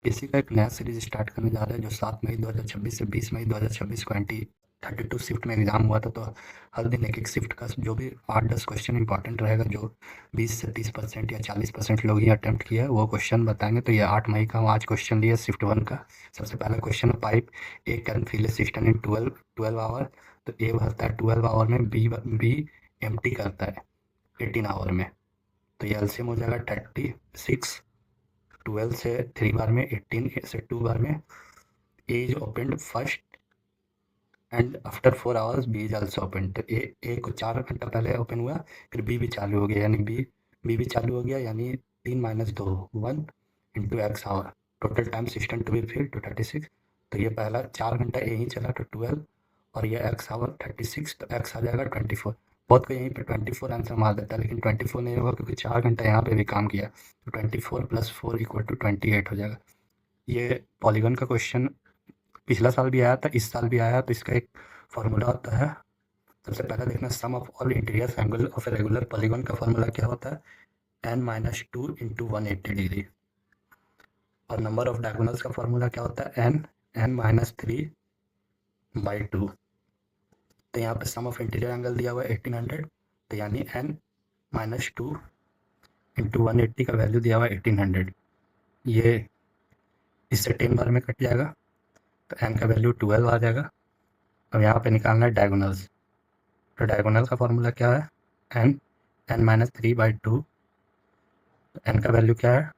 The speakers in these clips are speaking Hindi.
इसी का एक नया सीरीज स्टार्ट करने जा रहे हैं जो 7 मई 2026 से 20 मई 2026 को 32 शिफ्ट में एग्जाम हुआ था। तो हर दिन एक एक शिफ्ट का जो भी 8-10 क्वेश्चन इंपॉर्टेंट रहेगा, जो 20 से 30% या 40% लोग ही अटेम्प्ट किया है वो क्वेश्चन बताएंगे। तो ये 8 मई का हम आज क्वेश्चन लिए शिफ्ट 1 का। सबसे पहला क्वेश्चन है, pipe A can fill a system in 12 hour. तो ए भरता है 12 आवर में, बी एम्प्टी करता है 18 आवर में। तो ये एलसीएम हो जाएगा 36। 12 से 3 बार में, 18 से 2 बार में। A is opened first and after 4 hours B is also open. तो ए को 4 घंटा पहले ओपन हुआ, फिर बी भी चालू हो गया, यानी बी भी चालू हो गया, यानी 3 minus 2 1 into x hour. Total time system to be fill to 36। तो ये पहला 4 घंटा ए ही चला तो 12, और ये एक्स आवर 36, तो एक्स आ जाएगा 24। बहुत कोई यहीं पे 24 आंसर मार देता है, लेकिन 24 नहीं होगा क्योंकि 4 घंटा यहाँ पे भी काम किया। तो 24 + 4 इक्वल टू 28 हो जाएगा। ये पॉलीगन का क्वेश्चन पिछला साल भी आया था, इस साल भी आया। तो इसका एक फॉर्मूला होता है, सबसे पहले देखना, sum of all interior angle of a regular polygon का फॉर्मूला क्या होता है, n-2 इंटू 180 डिग्री। और नंबर ऑफ डायगोनल्स का फॉर्मूला क्या होता है, n-3/2। तो यहाँ पे सम ऑफ इंटीरियर एंगल दिया हुआ है 1800, तो यानी n-2 इंटू 180 का वैल्यू दिया हुआ है 1800। ये इससे 10 बार में कट जाएगा, तो n का वैल्यू 12 आ जाएगा। अब यहाँ पे निकालना है डायगोनल्स। तो डायगोनल का फॉर्मूला क्या है, n-3/2। n का वैल्यू क्या है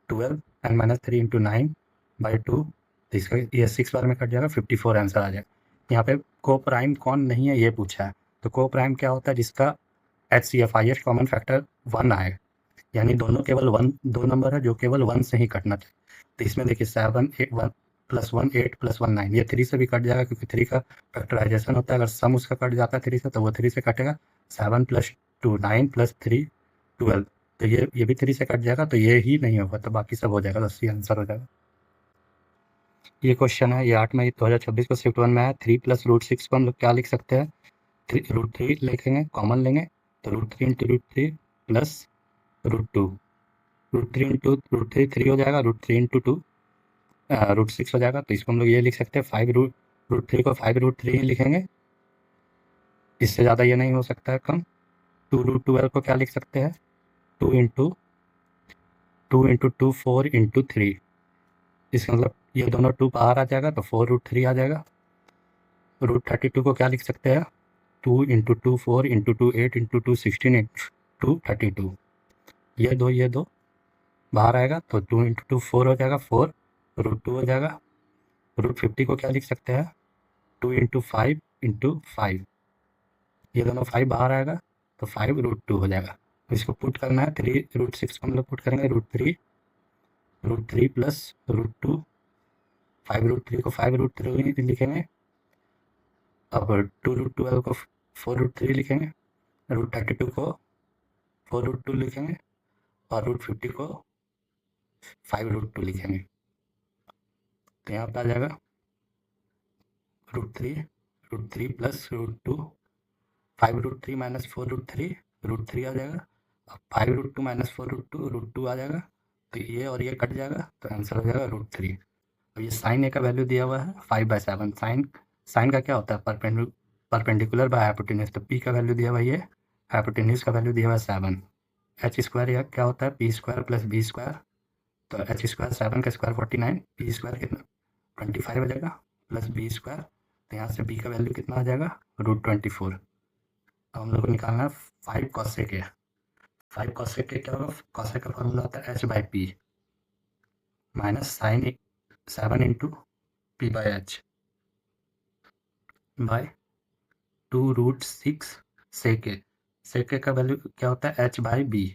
12, n-3 इंटू 9/2। तो इसका ये 6 बार में कट जाएगा, 54 आंसर आ जाएगा। यहाँ पे को प्राइम कौन नहीं है ये पूछा है। तो को प्राइम क्या होता है, जिसका HCF हाईएस्ट कॉमन फैक्टर 1 आए, यानी दोनों केवल 1, 2 नंबर है जो केवल 1 से ही कटना चाहिए। तो इसमें देखिए 7 8 1 + 1 8 + 1 9, ये 3 से भी कट जाएगा क्योंकि 3 का फैक्टराइजेशन होता है। अगर सम उसका कट जाता है 3 से तो वो 3 से कटेगा। 7 + 2 9 + 3 12। तो ये भी 3 से कट जाएगा, तो ये ही नहीं होगा, तो बाकी सब हो जाएगा। तो सी आंसर हो जाएगा। ये क्वेश्चन है, ये 8 मई 2026 को शिफ्ट 1 में है। 3 + √6 को हम लोग क्या लिख सकते हैं, √3 लिखेंगे, कॉमन लेंगे। तो √3 इंटू √3 प्लस √2। √3 इंटू √3 3 हो जाएगा, √3 इंटू 2 √6 हो जाएगा। तो इसको हम लोग ये लिख सकते हैं 5 √3 को 5 √3 ही लिखेंगे, इससे ज़्यादा ये नहीं हो सकता है कम। 2 √12 को क्या लिख सकते हैं, 2 इंटू 2 4 इंटू 3। इसका मतलब ये दोनों 2 बाहर आ जाएगा, तो 4 √3 आ जाएगा। √32 को क्या लिख सकते हैं, 2 इंटू 2 4 इंटू 2 8 इंटू 2 16 इंटू 32। ये दो बाहर आएगा, तो 2 इंटू 2 4 हो जाएगा, 4 √2 हो जाएगा। √50 को क्या लिख सकते हैं, 2 इंटू 5 इंटू 5। ये दोनों 5 बाहर आएगा, तो 5 √2 हो जाएगा। तो इसको पुट करना है, 3 √6 को हम लोग पुट करेंगे, √3 प्लस √2। 5 √3 को 5 √3 लिखेंगे। अब 2 √12 को 4 √3 लिखेंगे। √32 को 4 √2 लिखेंगे, और √50 को 5 √2 लिखेंगे। तो यहाँ पे आ जाएगा √3 प्लस √2, 5 √3 माइनस 4 √3, √3 आ जाएगा। अब 5 √2 माइनस 4 √2 आ जाएगा। तो ये और ये कट जाएगा, तो आंसर हो जाएगा √3। अब ये साइन ए का वैल्यू दिया हुआ है 5/7। साइन का क्या होता है, परपेंडिकुलर बाय हाइपोटेन्यूज। तो पी का वैल्यू दिया हुआ है, ये हाइपोटेन्यूज का वैल्यू दिया हुआ है 7। एच स्क्वायर यह क्या होता है, p² + b²। तो h² 7 का स्क्वायर 49, p² कितना 25 हो जाएगा, प्लस b²। तो यहाँ से b का वैल्यू कितना आ जाएगा, √24। अब हम लोग को निकालना है 5 cosec A। 5 cosec A क्या होगा, cosec का फॉर्मूला होता है h/p minus sine 7 into p/h by 2√6 sec A। sec A का वैल्यू क्या होता है, h/b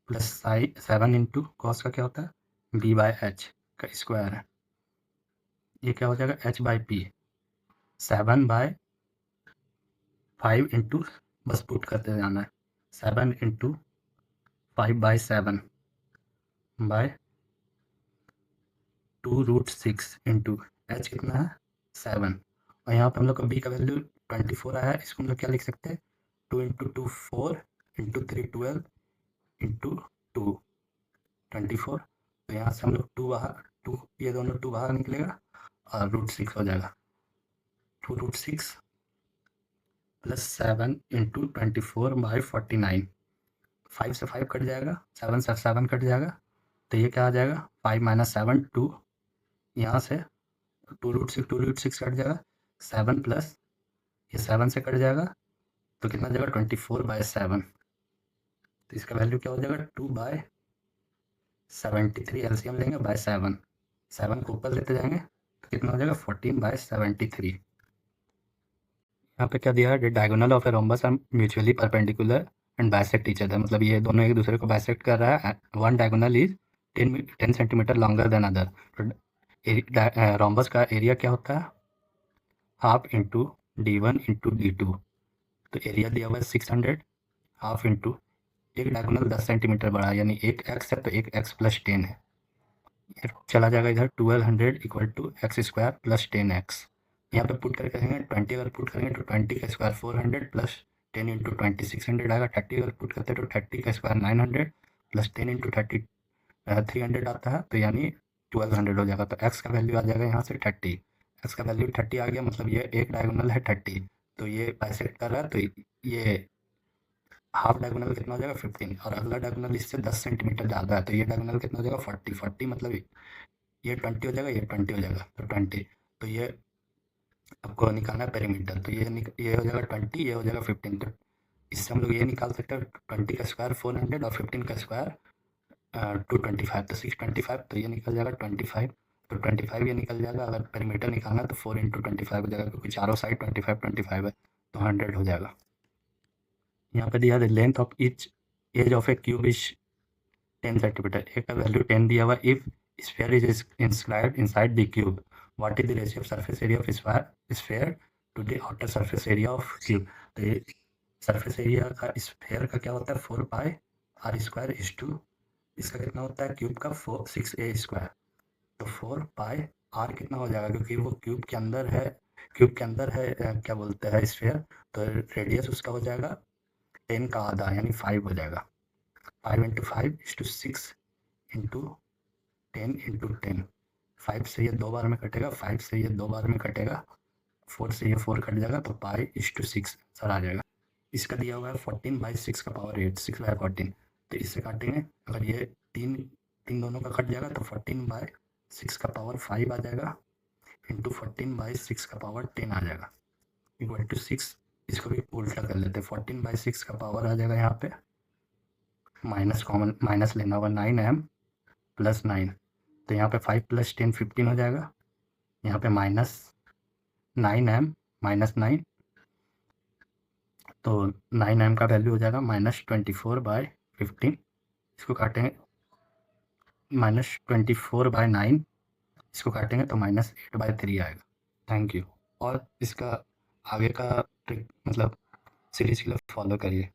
plus sign 7 into cos का क्या होता है, b/h का स्क्वायर है। ये क्या हो जाएगा, h/p 7/5 इंटू, बस पुट करते जाना है, 7 इंटू 5/7 बाय 2√6 इंटू एच कितना है 7। और यहाँ पर हम लोग का बी का वैल्यू 24 आया है। इसको हम लोग क्या लिख सकते हैं, 2 इंटू 2 4 इंटू 3 12 इंटू 2 24। तो यहाँ से हम लोग 2, ये दोनों 2 बाहर निकलेगा और √6 हो जाएगा। 2√6 प्लस 7 इंटू 24/49। 5 से 5 कट जाएगा, 7 से 7 कट जाएगा, तो ये क्या आ जाएगा 5 माइनस 7 2, यहाँ से 2√6 कट जाएगा, 7 प्लस ये 7 से कट जाएगा, तो कितना जाएगा 24/7। तो इसका वैल्यू क्या हो जाएगा 2/73। एलसीएम लेंगे बाय 7, 7 को ऊपर लेते जाएंगे तो कितना हो जाएगा 14/73। यहाँ पे क्या दिया है, diagonal of a rhombus are mutually perpendicular and bisect each other, मतलब ये दोनों एक दूसरे को बाइसेक्ट कर रहा है। One diagonal is 10 centimetre longer than other. Rhombus का एरिया क्या होता है, half into D1 into D2। तो एरिया दिया हुआ है 600, हाफ इंटू एक डायगोनल 10 सेंटीमीटर बड़ा, यानी एक x है तो एक x प्लस 10 है, ये चला जाएगा इधर 1200 equal to x² plus 10x। यहाँ पे पुट करके करेंगे 20, अगर पुट करेंगे तो 20 का स्क्वायर 400 प्लस 10 इंटू 20 600 आएगा। 30 अगर पुट करते हैं तो 30 का स्क्वायर 900 प्लस 10 इंटू 30 300 आता है, तो यानी 1200 हो जाएगा। तो x का वैल्यू आ जाएगा यहाँ से 30, x का वैल्यू 30 आ गया, मतलब ये एक डायगोनल है 30, तो ये बाइसेक्ट कर रहा है, तो ये हाफ डायगोनल कितना हो जाएगा 15, और अगला डायगोनल इससे 10 सेंटीमीटर ज़्यादा है, तो ये डायगोनल कितना हो जाएगा 40 मतलब ये 20 हो जाएगा, ये 20 हो जाएगा, तो 20। तो ये आपको निकालना है पेरीमीटर, तो ये हो जाएगा 20, ये हो जाएगा 15। तो इससे हम लोग ये निकाल सकते हैं 20 का स्क्वायर 400 और 15 का स्क्वायर 225, तो 625, तो ये निकल जाएगा 25, तो 25 ये निकल जाएगा। अगर पेरीमीटर निकालना है तो 4 इंटू 25 हो जाएगा, क्योंकि चारों साइड 25 है, तो 100 हो जाएगा। यहाँ पे दिया है length of each edge of a cube is 10 centimetre, एक का वैल्यू 10 दिया हुआ। If sphere is inscribed inside the cube, what is the ratio of surface area of sphere to the outer surface area of cube. तो ये सरफेस एरिया का स्फीयर का क्या होता है 4πr² इज टू, इसका कितना होता है क्यूब का 6a², तो 4πr कितना हो जाएगा, क्योंकि वो क्यूब के अंदर है, क्या बोलते हैं स्फीयर, तो रेडियस उसका हो जाएगा 10 का आधा, यानी 5 हो जाएगा। 5 into 5 is to 6 into 10 into 10। 5 से ये 2 बार में कटेगा, 5 से ये 2 बार में कटेगा, 4 से ये 4 कट जाएगा, तो π/6 आंसर आ जाएगा। इसका दिया हुआ है 14/6 का पावर 8, 6/14, तो इससे काटेंगे, अगर ये तीन दोनों का कट जाएगा तो 14/6 का पावर 5 आ जाएगा, इंटू 14/6 का पावर 10 आ जाएगा, इक्वल टू 6। इसको भी उल्टा कर लेते हैं, 14/6 का पावर आ जाएगा यहाँ पे, माइनस लेना होगा 9m प्लस 9, तो यहाँ पे 5 प्लस 10 15 हो जाएगा, यहाँ पे -9m माइनस 9, तो 9m का वैल्यू हो जाएगा -24/15। इसको काटेंगे -24/9, इसको काटेंगे तो -8/3 आएगा। Thank you. और इसका आगे का ट्रिक मतलब सीरीज के लिए फॉलो करिए।